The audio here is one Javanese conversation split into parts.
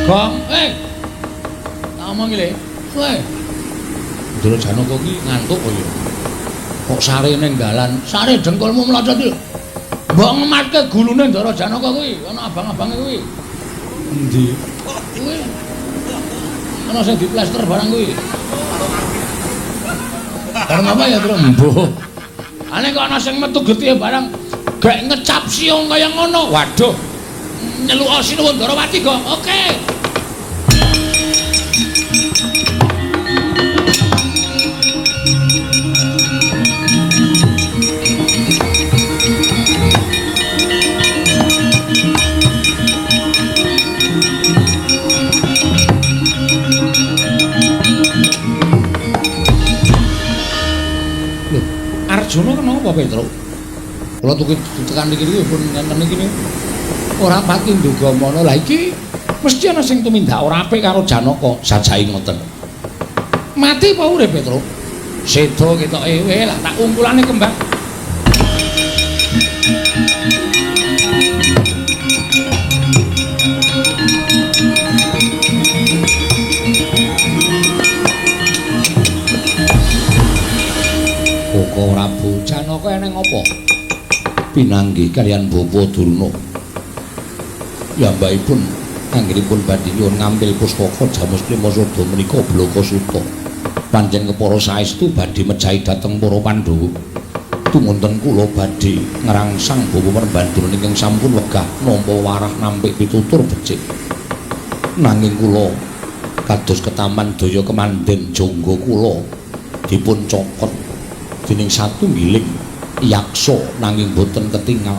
Gong, tak omong iki lho. Kowe. Ndara Janaka ki ngantuk kok ya. Kok sare ning dalan, sare dengkulmu mlocot iki. Mbok ngematke gulune Ndara Janaka kuwi, ana abang-abange kuwi. Endi? Kuwi. Ana sing diplester barang kuwi. Barang apa ya, Tru? Mbuh. Ane kok ana sing metu getih barang gek ngecap siung kaya ngono. Waduh. Nyeluk Sinuwun Darawati kok. Oke. Arjuna kenapa Petro? Kula tuku tekan iki pun ngenten iki ora pati nduga mono. Lah iki mesti ana sing tumindak ora apik karo Janaka, sajahe ngoten. Mati apa urip Petro? Sedo ketoke lah tak ungkulane kembang. Prabu Janaka eneng apa? Pinanggih kalian Bapa Durna. Piyambakipun anggenipun badhe nyuwun ngambil pustaka Jamus Krimasada menika Blokasuta. Panjenengan kepara saestu badhe mejahi dhateng para Pandhawa. Tumunten kula badhe ngrangsang Bapa Merbandur ingkang sampun wegah nampa warah nampik pitutur becik. Nanging kula kados ketaman daya kemanden jangga kula dipun cokot dening satunggiling yaksa nanging boten ketingal.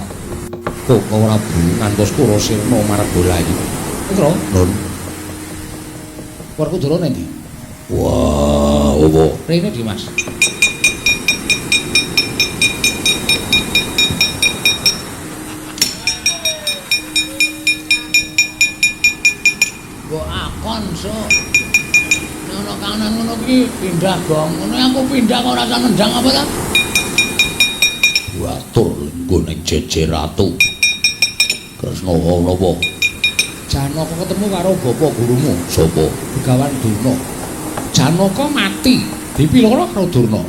Kok ora bu ngantos Kurasirna Margalayu. Putra, Nun. Werkudara endi? Wah, opo? Rene Dimas. Mbok akon, Sok. Ana kanan ngono ki pindah gong. Ngono aku pindah kok ora nendang apa ta? Watur nggo ning jejer ratu. Kresna napa? Janaka ketemu karo bapa gurumu. Sapa? Begawan Durna. Janaka mati dipiloro karo Durna.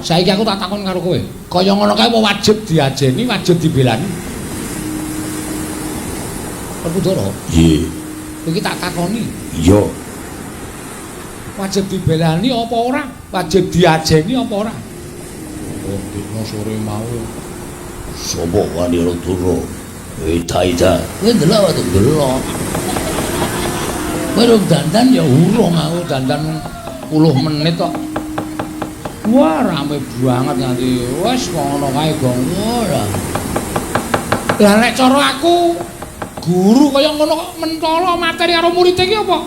Saiki aku tak takon karo kowe. Kaya ngono kae wajib diajeni, wajib dibelani. Werkudara? Nggih. Iki tak takoni. Iya. Wajib dibelani apa ora? Wajib diajeni apa ora? Oh, dina sore mau. Sapa wani Durna? Ida. Kowe ndelok wae ndelok. Kowe dandan ya urung aku dandan 10 menit kok. Wah, rame banget nganti wis ngono kae gong ora. Lah nek cara aku guru kaya ngono kok mentolo materi karo murid iki apa?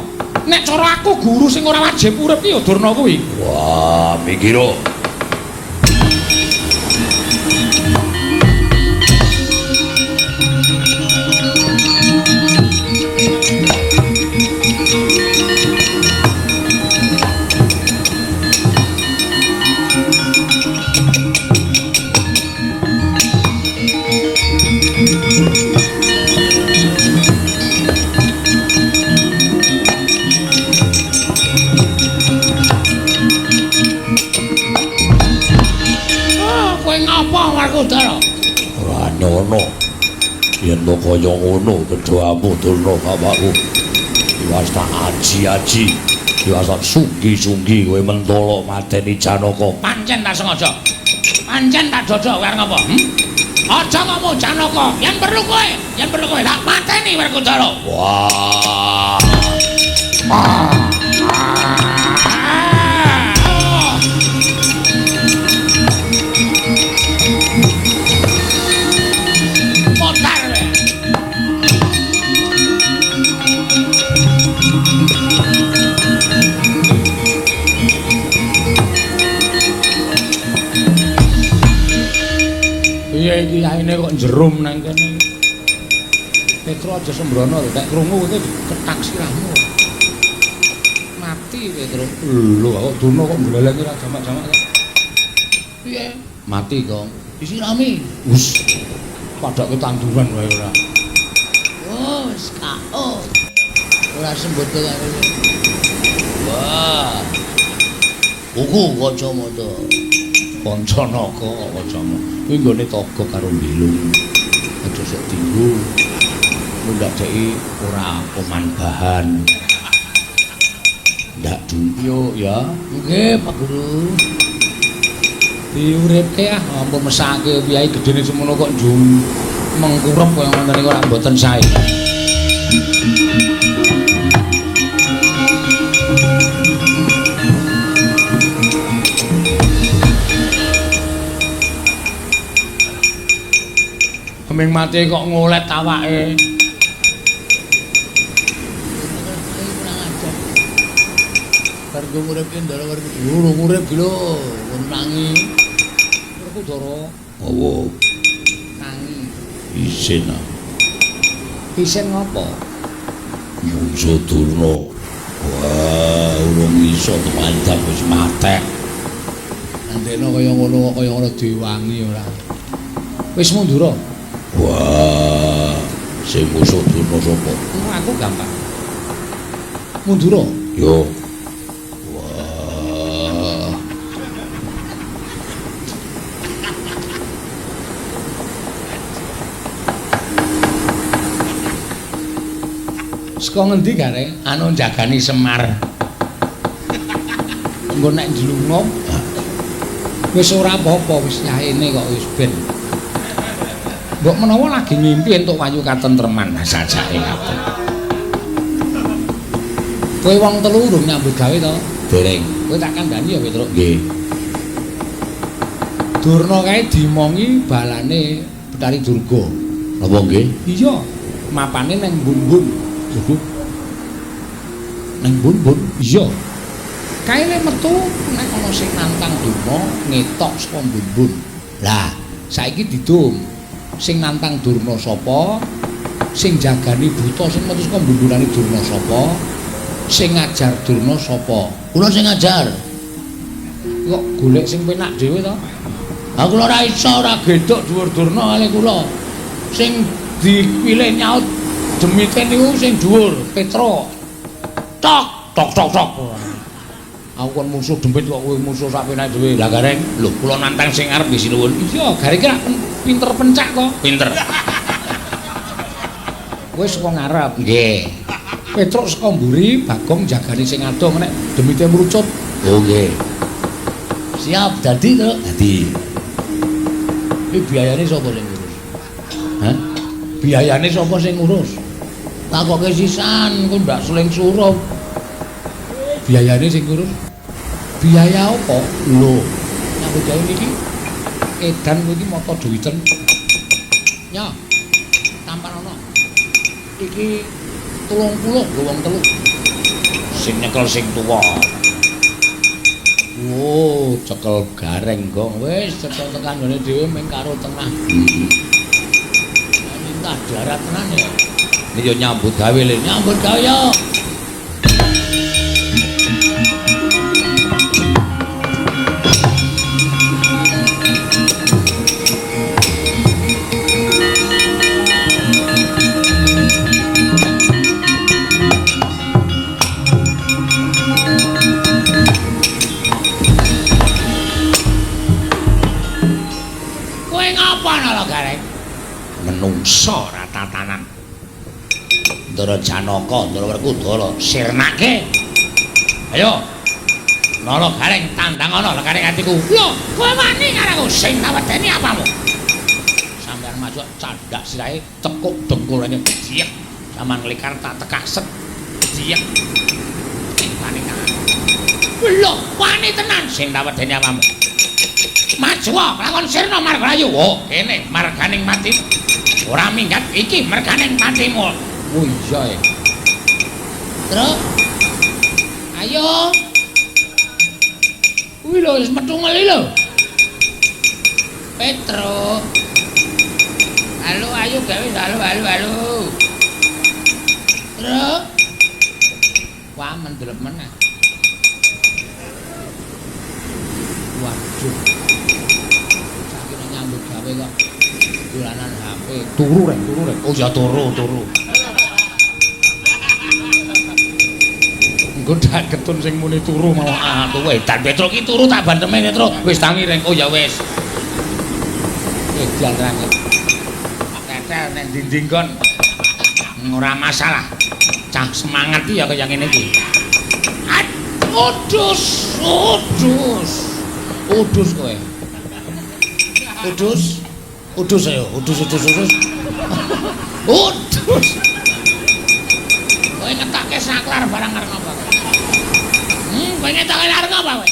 Nek cara aku guru sing ora wajib urip ki ya Durna kuwi. Wah, mikiro. Werkudara. Ora nyono. Yen to kaya ngono kedhamu Durna bapakku. Iwas tak aji-aji. Iwas tak sunggi-sunggi kowe mentolo mateni Janaka. Pancen tak sengaja. Pancen tak dodo karo ngapa? Aja ngomong Janaka. Yen perlu kowe tak mateni Werkudara. Wah. Piye iki aine kok jerum nang kene. Petro aja sembrono lho, nek krungu kowe ketak sirahmu. Mati Petro. Lho kok Durna kok mbleleni ra jamak-jamak ta? Piye? Mati kok. Disirami. Wis. Padake tanduran wae ora. Oh, wis KO. Ora sembut kok. Wah. Buku kacamata. Pancanaka kacamata. Kuwi nggone toga karo mbilung. Aja sok dinggo. Ndadeki ora oman bahan. Ndak duyo ya. Nggih, Pak Guru. Diuripke ampun mesake piyai gedene semono kok njum mengkurep kaya ngoten niku ora mboten sae. Ming mati kok ngolet awake. Kargo urip ndara karo urip lho, nangi. Aku dara. Awo. Nangi. Isin. Isin ngopo? Mungsu Durna. Wah, urung iso mantap wis matek. Andene kaya ngono kaya ora diwangi ora. Wis mundura. Wah, sing musuh Durna sapa? Aku gampang. Mundura. Yo. Saka ngendi gare? Anu jagani Semar. Engko nek njlunga wis ora apa-apa, wis yaene kok wis ben. Mbok menawa lagi ngimpi entuk wayu katentreman sajake kabeh. Kowe wong telu urung nyambut gawe to? Dereng. Kowe tak kandhani ya, Petruk. Nggih. Durna kae dimongi balane Betari Durga. Napa nggih? Iya, mapane nang Bumbun. Nang Bumbun? Iya. Kae metu nek ana sing nantang Durna ngetok saka Bumbun. Lah, saiki didum. Sing nantang Durna sapa? Sing jagani buta sing metu saka bumbunane Durna sapa? Sing ngajar Durna sapa? Kula sing ngajar. Kok golek sing penak dhewe to? Aku ora iso ora gedhok dhuwur Durna kali kula. Sing dipilih nyaut demite niku sing dhuwur Petra. Tok tok tok tok. Aku kon musuh demit kok kowe musuh sak penake dhewe. Lah gareng, lho kula nantang sing arep nggih sinuwun. Iya, gareng ki pinter pencak to. Pinter. Kowe saka ngarep. Nggih. Petruk saka mburi, Bagong jagani sing adong nek demite mrucut. Oh nggih. Siap dadi to? Dadi. Iki biayane sapa sing ngurus? Hah? Biayane sapa sing ngurus? Takoke sisan, kok ndak seling suruh. Biayane sing ngurus? Biaya apa? Lho, nyambut gawe niki edan kowe iki mata duwiten. Nya. Tampan ana. Iki 30 lho wong telu. Sing nyekel sing tuwa. Wo, cekel gareng gong wis cekel tekan ngene dhewe ming karo tengah. Minta darat tenan ya. Ini yo nyambut gawe le. Nyambut gawe yo. Menungso ora tatanan. Ndara Janaka, Ndara Werkudara sirnake. Ayo. Nala gareng tandang ana lekane atiku. Lho, kowe wani karo aku sing tak wedeni apamu? Sampeyan maju candhak sirahe tekuk dengkulane diek. Sampeyan nglikar tak tekak set. Diek. Wani tenan. Lho, wani tenan sing tak wedeni apamu? Maju lakon sirna margayu. Oh, kene marganing mati. Ora minggat iki merganing matimu. Oh iya ya. Terus ayo. Kuwi lho wis metu ngeli lho. Petro. Halo ayo gawe halo. Terus wah mendelep meneh. Waduh. Saiki nyambut gawe kok dolanan HP. Turu rek. Oh ya turu. Engko dak ketun sing muni turu mau tuwe. Dan Petro ki turu tak banteme Petro. Wis tangi reng. Oh ya wis. Edan rang. Tetel nek dinding kon ora masalah. Cah semangat iki ya kaya ngene iki. Udus, udus. Udus kowe. Udus. Udus ayo, udus. Udus. Kowe ngetake saklar barang arep apa? Kowe ngetake arep apa kowe?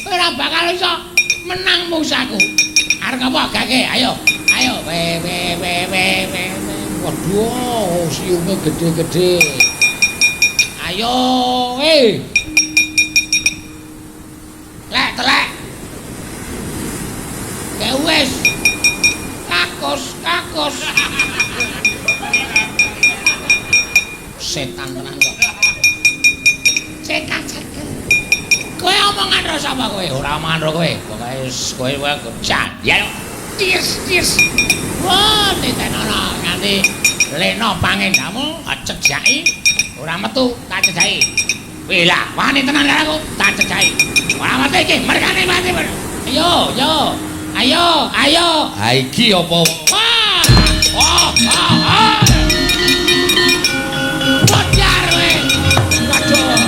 Kowe ora bakal iso menang musaku. Arep apa gake? Ayo. We. Waduh, siume gede-gede. Ayo, Telek. Wes. Kakos. Setan tenan kok. Cekat. Kowe omongan ro sapa kowe? Ora omongan ro kowe. Pokoke wis kowe wae jan. Ya. Tis. Wah, titenono nganti leno pangendamu cejaki ora metu tak cejaki. Wela, wani tenan karo aku, tak cejaki. Ora mati iki, mergane mati. Ayo. Ha iki apa? Wah. Wajar we. Waduh.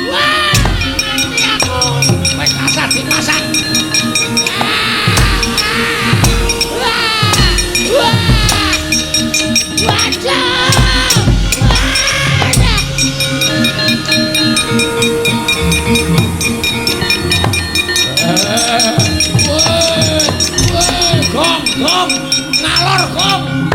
Wah, mati aku. Wis asat dimasak. Gong, ngalor gong.